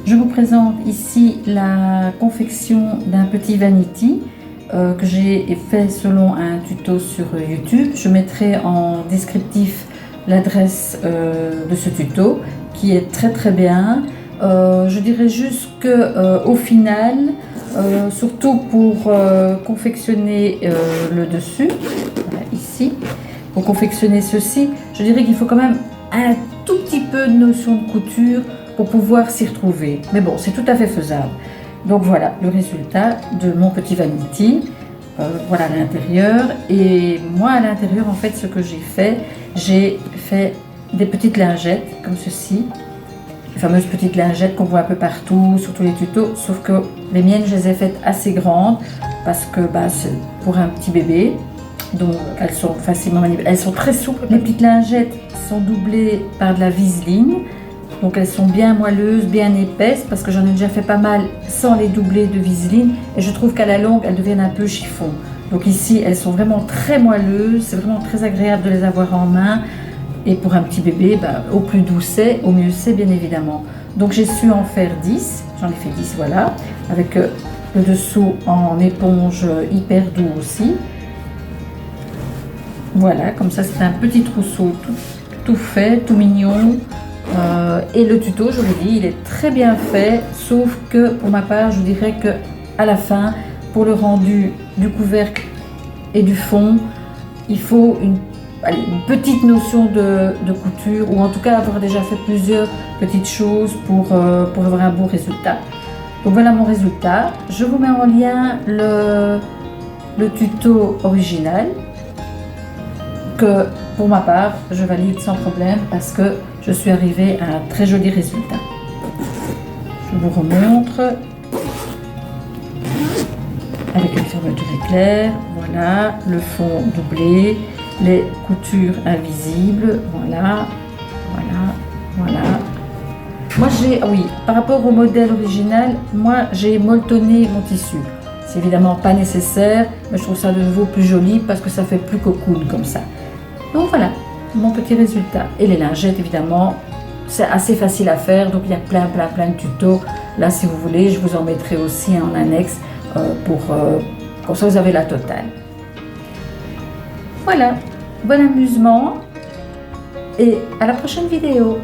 Je vous présente ici la confection d'un petit vanity que j'ai fait selon un tuto sur YouTube. Je mettrai en descriptif l'adresse de ce tuto qui est très bien. Je dirais juste que au final, surtout pour confectionner le dessus, voilà, ici, pour confectionner ceci, je dirais qu'il faut quand même un tout petit peu de notion de couture pour pouvoir s'y retrouver. Mais bon, c'est tout à fait faisable. Donc voilà le résultat de mon petit vanity. Voilà l'intérieur. Et moi à l'intérieur, en fait, ce que j'ai fait des petites lingettes comme ceci. Les fameuses petites lingettes qu'on voit un peu partout sur tous les tutos, sauf que les miennes, je les ai faites assez grandes parce que c'est pour un petit bébé. Donc elles sont facilement manipulables, elles sont très souples. Les petites lingettes sont doublées par de la viseline, donc elles sont bien moelleuses, bien épaisses, parce que j'en ai déjà fait pas mal sans les doubler de viseline, et je trouve qu'à la longue elles deviennent un peu chiffon. Donc ici elles sont vraiment très moelleuses, c'est vraiment très agréable de les avoir en main, et pour un petit bébé, au plus doux c'est, au mieux c'est bien évidemment. Donc j'ai su en faire 10, j'en ai fait 10 voilà, avec le dessous en éponge hyper doux aussi. Voilà, comme ça c'est un petit trousseau tout fait, tout mignon. Et le tuto, je vous dis, il est très bien fait, sauf que pour ma part, je vous dirais que à la fin, pour le rendu du couvercle et du fond, il faut une petite notion de couture, ou en tout cas avoir déjà fait plusieurs petites choses pour avoir un beau résultat. Donc voilà mon résultat. Je vous mets en lien le tuto original, que pour ma part je valide sans problème parce que je suis arrivée à un très joli résultat. Je vous remontre avec une fermeture éclair. Voilà le fond doublé, les coutures invisibles. Voilà. Moi j'ai, oui, par rapport au modèle original, moi j'ai molletonné mon tissu. C'est évidemment pas nécessaire, mais je trouve ça de nouveau plus joli parce que ça fait plus cocoon comme ça. Donc voilà mon petit résultat. Et les lingettes, évidemment, c'est assez facile à faire, donc il y a plein de tutos. Là, si vous voulez, je vous en mettrai aussi en annexe comme ça vous avez la totale. Voilà, bon amusement et à la prochaine vidéo.